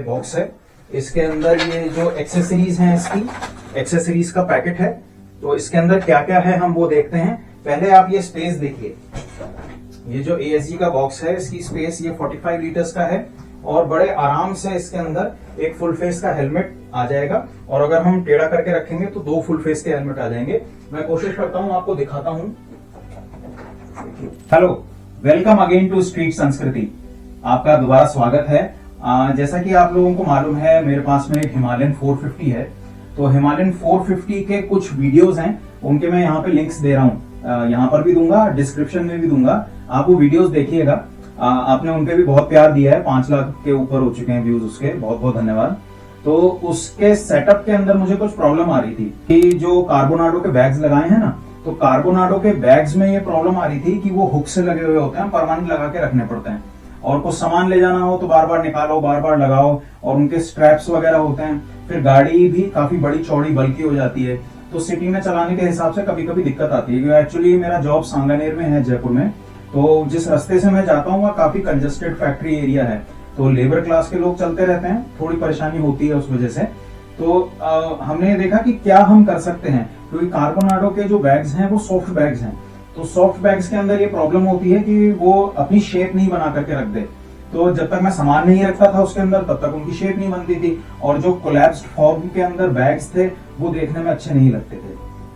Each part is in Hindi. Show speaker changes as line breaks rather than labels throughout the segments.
बॉक्स है। इसके अंदर ये जो एक्सेसरीज हैं, इसकी एक्सेसरीज का पैकेट है। तो इसके अंदर क्या क्या है हम वो देखते हैं। पहले आप ये स्पेस देखिए। ये जो ASG का बॉक्स है, इसकी स्पेस ये 45 लीटर्स का है और बड़े आराम से इसके अंदर एक फुल फेस का हेलमेट आ जाएगा। और अगर हम टेढ़ा करके रखेंगे तो 2 फुल फेस के हेलमेट आ जाएंगे। मैं कोशिश करता हूं, आपको दिखाता हूं। Hello, welcome again to street Sanskriti. आपका दोबारा स्वागत है। जैसा कि आप लोगों को मालूम है, मेरे पास में एक हिमालयन 450 है। तो हिमालयन 450 के कुछ वीडियोस हैं, उनके मैं यहाँ पे लिंक्स दे रहा हूँ। यहाँ पर भी दूंगा, डिस्क्रिप्शन में भी दूंगा। आप वो वीडियोस देखिएगा। आपने उनपे भी बहुत प्यार दिया है। 5 लाख के ऊपर हो चुके हैं व्यूज उसके, बहुत बहुत धन्यवाद। तो उसके सेटअप के अंदर मुझे कुछ प्रॉब्लम आ रही थी कि जो कार्बोनाडो के बैग्स लगाए हैं ना, तो कार्बोनाडो के बैग्स में ये प्रॉब्लम आ रही थी कि वो हुक से लगे हुए होते हैं, परमानेंट लगा के रखने पड़ते हैं। और कुछ सामान ले जाना हो तो बार बार निकालो, बार बार लगाओ। और उनके स्ट्रैप्स वगैरह होते हैं। फिर गाड़ी भी काफी बड़ी चौड़ी बल्कि हो जाती है। तो सिटी में चलाने के हिसाब से कभी कभी दिक्कत आती है। एक्चुअली मेरा जॉब सांगानेर में है, जयपुर में। तो जिस रास्ते से मैं जाता हूँ वहाँ काफी कंजेस्टेड फैक्ट्री एरिया है। तो लेबर क्लास के लोग चलते रहते हैं, थोड़ी परेशानी होती है उस वजह से। तो हमने देखा कि क्या हम कर सकते हैं, क्योंकि कार्बोनाडो के जो बैग्स हैं वो सॉफ्ट बैग्स हैं। तो सॉफ्ट बैग्स के अंदर ये प्रॉब्लम होती है कि वो अपनी शेप नहीं बना करके रख दे। तो जब तक मैं सामान नहीं रखता था उसके अंदर, तब तक उनकी शेप नहीं बनती थी। और जो कोलैप्स्ड फॉर्म के अंदर बैग्स थे वो देखने में अच्छे नहीं लगते थे।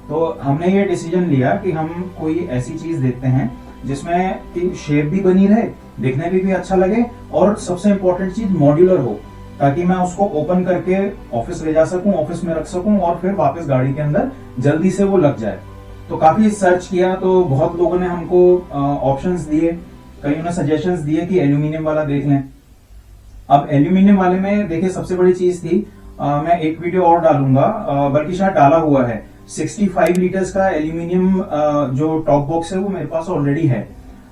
तो हमने ये डिसीजन लिया कि हम कोई ऐसी चीज देखते हैं जिसमें कि शेप भी बनी रहे, देखने में भी अच्छा लगे, और सबसे इंपॉर्टेंट चीज मॉड्यूलर हो, ताकि मैं उसको ओपन करके ऑफिस ले जा सकूं, ऑफिस में रख सकूं और फिर वापस गाड़ी के अंदर जल्दी से वो लग जाए। तो काफी सर्च किया, तो बहुत लोगों ने हमको ऑप्शंस दिए, कईयों ने सजेशंस दिए कि एल्यूमिनियम वाला देख लें। अब एल्यूमिनियम वाले में देखिए, सबसे बड़ी चीज थी, मैं एक वीडियो और डालूंगा, बल्कि शायद डाला हुआ है। 65 लीटर्स का एल्यूमिनियम जो टॉप बॉक्स है वो मेरे पास ऑलरेडी है।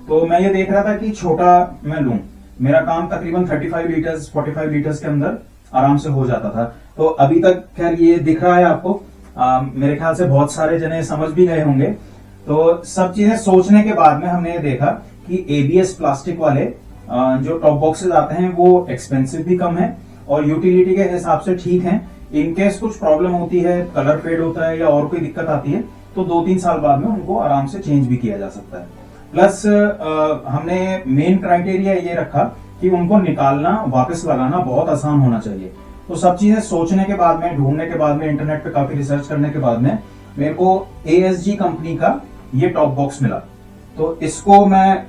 तो मैं ये देख रहा था कि छोटा मैं लूं। मेरा काम तकरीबन 35 लीटर्स 45 लीटर्स के अंदर आराम से हो जाता था। तो अभी तक खैर ये दिख रहा है आपको। मेरे ख्याल से बहुत सारे जने समझ भी गए होंगे। तो सब चीजें सोचने के बाद में हमने ये देखा कि ABS प्लास्टिक वाले जो टॉप बॉक्सेस आते हैं वो एक्सपेंसिव भी कम है और यूटिलिटी के हिसाब से ठीक है। इनकेस कुछ प्रॉब्लम होती है, कलर फेड होता है या और कोई दिक्कत आती है, तो 2-3 साल बाद में उनको आराम से चेंज भी किया जा सकता है। प्लस हमने मेन क्राइटेरिया ये रखा कि उनको निकालना, वापस लगाना बहुत आसान होना चाहिए। तो सब चीजें सोचने के बाद में, ढूंढने के बाद में, इंटरनेट पे काफी रिसर्च करने के बाद में मेरे को ASG कंपनी का ये टॉप बॉक्स मिला। तो इसको मैं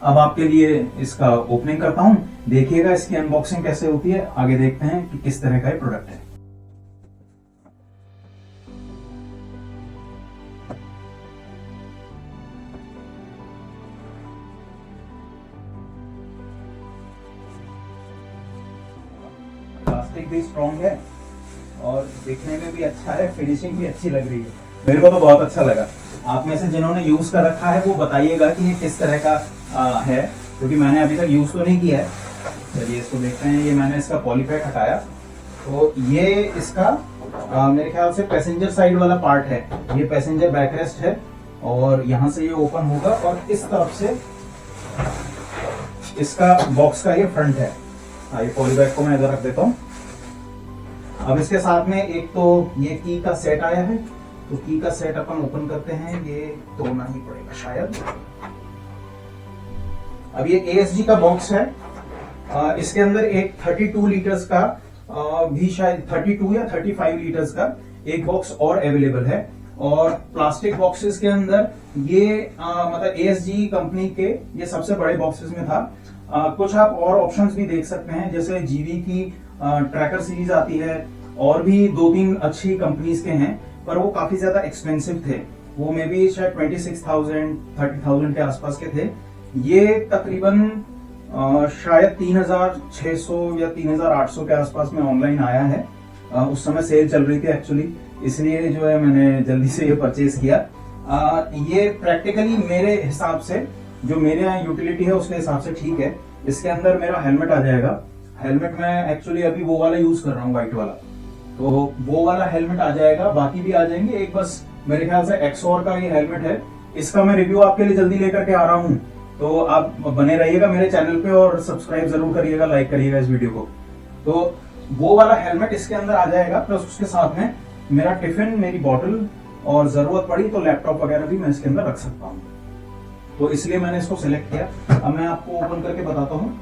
अब आपके लिए इसका ओपनिंग करता हूं। देखिएगा इसकी अनबॉक्सिंग कैसे होती है। आगे देखते हैं कि किस तरह का ये प्रोडक्ट है। प्लास्टिक भी स्ट्रॉन्ग है और दिखने में भी अच्छा है, फिनिशिंग भी अच्छी लग रही है। मेरे को तो बहुत अच्छा लगा। आप में से जिन्होंने यूज कर रखा है वो बताइएगा कि ये किस तरह का है, क्योंकि मैंने अभी तक यूज तो नहीं किया है। चलिए इसको देखते हैं। ये मैंने इसका पॉलीपैक हटाया। तो ये इसका मेरे ख्याल से पैसेंजर साइड वाला पार्ट है। ये पैसेंजर बैकरेस्ट है और यहाँ से ये ओपन होगा और इस तरफ से इसका बॉक्स का ये फ्रंट है। ये पॉलीबैग को मैं इधर रख देता हूँ। अब इसके साथ में एक तो ये की का सेट आया है। तो की का सेट अपन ओपन करते हैं। ये तोड़ना ही पड़ेगा शायद। अब ये ASG का बॉक्स है। इसके अंदर एक 32 लीटर्स का भी, शायद 32 या 35 लीटर्स का एक बॉक्स और अवेलेबल है। और प्लास्टिक बॉक्सेस के अंदर ये मतलब ASG कंपनी के ये सबसे बड़े बॉक्सेस में था। कुछ आप और ऑप्शंस भी देख सकते हैं, जैसे GV की ट्रैकर सीरीज आती है और भी 2-3 अच्छी कंपनीज के हैं, पर वो काफी ज्यादा एक्सपेंसिव थे। वो मे बी शायद 26,000 30,000 के आसपास के थे। ये तकरीबन शायद 3,600 या 3,800 के आसपास में ऑनलाइन आया है। उस समय सेल चल रही थी एक्चुअली, इसलिए जो है मैंने जल्दी से ये परचेज किया। ये प्रैक्टिकली मेरे हिसाब से, जो मेरे यहाँ यूटिलिटी है उसके हिसाब से ठीक है। इसके अंदर मेरा हेलमेट आ जाएगा। हेलमेट मैं एक्चुअली अभी वो वाला यूज कर रहा हूँ, व्हाइट वाला। तो वो वाला हेलमेट आ जाएगा, बाकी भी आ जाएंगे। एक बस मेरे ख्याल से एक्सोर का ये हेलमेट है। इसका मैं रिव्यू आपके लिए जल्दी लेकर के आ रहा हूँ। तो आप बने रहिएगा मेरे चैनल पे और सब्सक्राइब जरूर करिएगा, लाइक करिएगा इस वीडियो को। तो वो वाला हेलमेट इसके अंदर आ जाएगा, प्लस उसके साथ में मेरा टिफिन, मेरी बॉटल, और जरूरत पड़ी तो लैपटॉप वगैरह भी मैं इसके अंदर रख सकता हूँ। तो इसलिए मैंने इसको सिलेक्ट किया। अब मैं आपको ओपन करके बताता हूँ।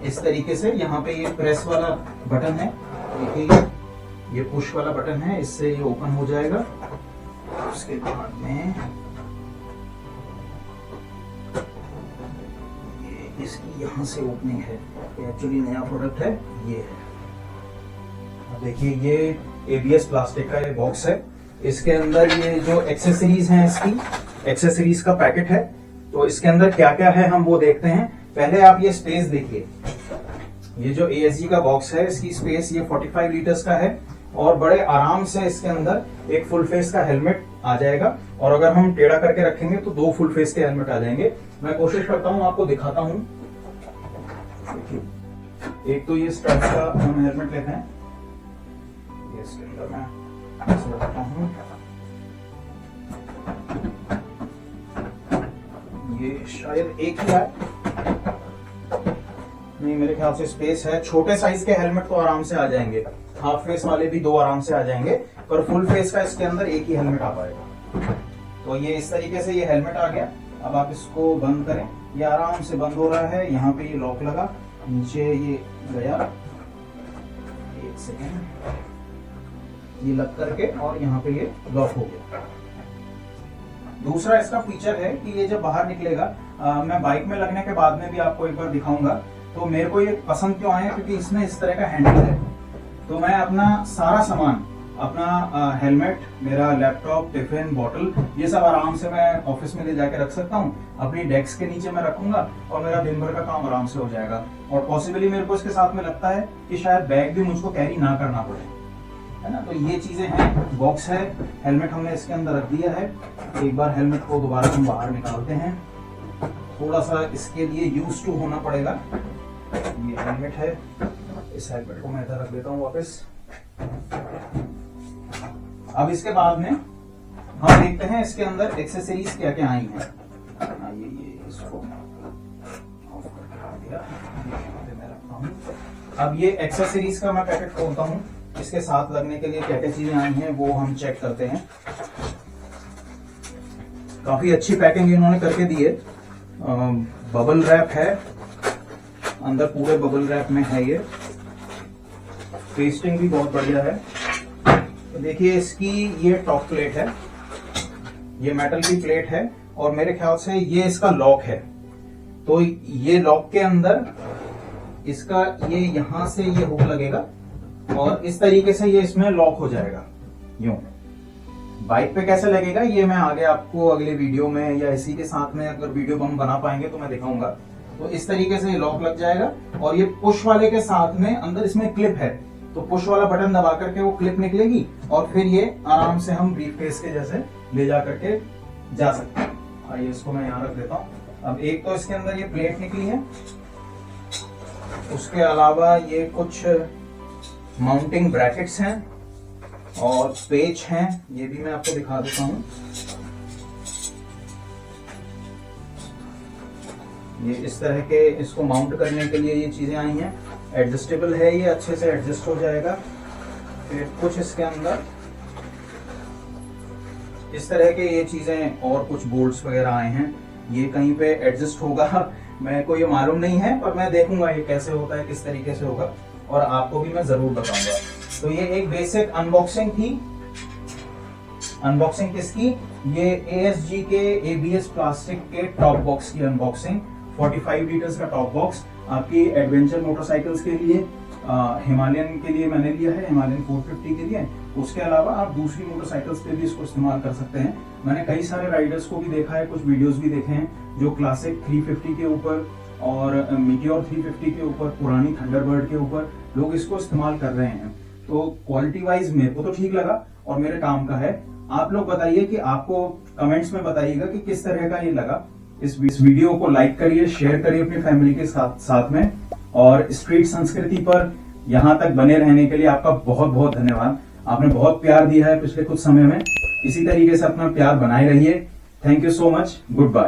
इस तरीके से यहाँ पे ये प्रेस वाला बटन है, देखिए ये पुश वाला बटन है, इससे ये ओपन हो जाएगा। उसके बाद में ये इसकी यहाँ से ओपनिंग है, एक्चुअली नया प्रोडक्ट है ये है। अब देखिए ये एबीएस प्लास्टिक का ये बॉक्स है, इसके अंदर ये जो एक्सेसरीज हैं, इसकी एक्सेसरीज का पैकेट है। तो इसके अंदर क्या क्या है हम वो देखते हैं। पहले आप ये स्पेस देखिए, ये जो एएसजी का बॉक्स है इसकी स्पेस ये 45 लीटर्स का है, और बड़े आराम से इसके अंदर एक फुल फेस का हेलमेट आ जाएगा। और अगर हम टेढ़ा करके रखेंगे तो 2 फुल फेस के हेलमेट आ जाएंगे। मैं कोशिश करता हूं आपको दिखाता हूं। एक तो ये स्ट्रैप का हम हेलमेट लेते हैं, ये इसके अंदर मैं ऐसे रखता हूं। ये शायद एक ही है, नहीं मेरे ख्याल से स्पेस है। छोटे साइज के हेलमेट तो आराम से आ जाएंगे, हाफ फेस वाले भी 2 आराम से आ जाएंगे, पर फुल फेस का इसके अंदर एक ही हेलमेट आ पाएगा। तो ये इस तरीके से ये हेलमेट आ गया। अब आप इसको बंद करें, ये आराम से बंद हो रहा है। यहाँ पे ये लॉक लगा, नीचे ये गया, 1 सेकेंड, ये लग करके और यहाँ पे ये लॉक हो गया। दूसरा इसका फीचर है कि ये जब बाहर निकलेगा, मैं बाइक में लगने के बाद में भी आपको एक बार दिखाऊंगा। तो मेरे को ये पसंद क्यों आया, क्योंकि इसमें इस तरह का हैंडल है। तो मैं अपना सारा सामान, अपना हेलमेट, मेरा लैपटॉप, टिफिन, बॉटल, ये सब आराम से मैं ऑफिस में ले जाके रख सकता हूँ। अपनी डेस्क के नीचे मैं रखूंगा और मेरा दिन भर का काम आराम से हो जाएगा। और पॉसिबली मेरे को इसके साथ में लगता है कि शायद बैग भी मुझको कैरी ना करना पड़े, है ना। तो ये चीजें हैं, बॉक्स है, हेलमेट हमने इसके अंदर रख दिया है। एक बार हेलमेट को दोबारा हम बाहर निकालते हैं, थोड़ा सा इसके लिए यूज टू होना पड़ेगा। ये हेलमेट है, इस हेलमेट को मैं इधर रख देता हूँ वापस। अब इसके बाद में हम देखते हैं इसके अंदर एक्सेसरीज क्या क्या आई हैं। ये इसको ऑफ करके रख दिया, मैं रखता हूँ। अब ये एक्सेसरीज का मैं पैकेट खोलता हूँ, इसके साथ लगने के लिए क्या क्या चीजें आई हैं वो हम चेक करते हैं। काफी अच्छी पैकिंग इन्होंने करके दी है। बबल रैप है, अंदर पूरे बबल रैप में है ये। पेस्टिंग भी बहुत बढ़िया है। तो देखिए इसकी ये टॉप प्लेट है, ये मेटल की प्लेट है, और मेरे ख्याल से ये इसका लॉक है। तो ये लॉक के अंदर इसका ये यहां से ये हुक लगेगा और इस तरीके से ये इसमें लॉक हो जाएगा। यूं बाइक पे कैसे लगेगा ये मैं आगे आपको अगले वीडियो में या इसी के साथ में अगर वीडियो हम बना पाएंगे तो मैं दिखाऊंगा। तो इस तरीके से ये लॉक लग जाएगा, और ये पुश वाले के साथ में अंदर इसमें क्लिप है। तो पुश वाला बटन दबा करके वो क्लिप निकलेगी और फिर ये आराम से हम ब्रीफकेस के जैसे ले जा करके जा सकते हैं। आइए इसको मैं यहाँ रख देता हूँ। अब एक तो इसके अंदर ये प्लेट निकली है, उसके अलावा ये कुछ माउंटिंग ब्रैकेट्स हैं और पेच हैं, ये भी मैं आपको दिखा देता हूं। ये इस तरह के इसको माउंट करने के लिए ये चीजें आई हैं। एडजस्टेबल है, ये अच्छे से एडजस्ट हो जाएगा। फिर कुछ इसके अंदर इस तरह के ये चीजें और कुछ बोल्ट्स वगैरह आए हैं, ये कहीं पे एडजस्ट होगा मेरे को ये मालूम नहीं है, पर मैं देखूंगा ये कैसे होता है, किस तरीके से होगा, और आपको भी मैं जरूर बताऊंगा। तो ये एक बेसिक अनबॉक्सिंग थी। अनबॉक्सिंग किसकी? ये एएसजी के एबीएस प्लास्टिक के टॉप बॉक्स की अनबॉक्सिंग। 45 लीटर्स का टॉप बॉक्स आपकी एडवेंचर मोटरसाइकिल्स के लिए, हिमालयन के लिए मैंने लिया है, हिमालयन 450 के लिए। उसके अलावा आप दूसरी मोटरसाइकिल्स पे भी इसको इस्तेमाल कर सकते हैं। मैंने कई सारे राइडर्स को भी देखा है, कुछ वीडियोस भी देखे हैं जो क्लासिक 350 के ऊपर और मीटियोर 350 के ऊपर, पुरानी थंडरबर्ड के ऊपर लोग इसको इस्तेमाल कर रहे हैं। तो क्वालिटी वाइज मेरे को तो ठीक लगा और मेरे काम का है। आप लोग बताइए कि आपको कमेंट्स में बताइएगा कि किस तरह का ये लगा। इस वीडियो को लाइक करिए, शेयर करिए अपनी फैमिली के साथ में, और स्ट्रीट संस्कृति पर यहाँ तक बने रहने के लिए आपका बहुत बहुत धन्यवाद। आपने बहुत प्यार दिया है पिछले कुछ समय में, इसी तरीके से अपना प्यार बनाए रहिए। Thank you so much, good bye.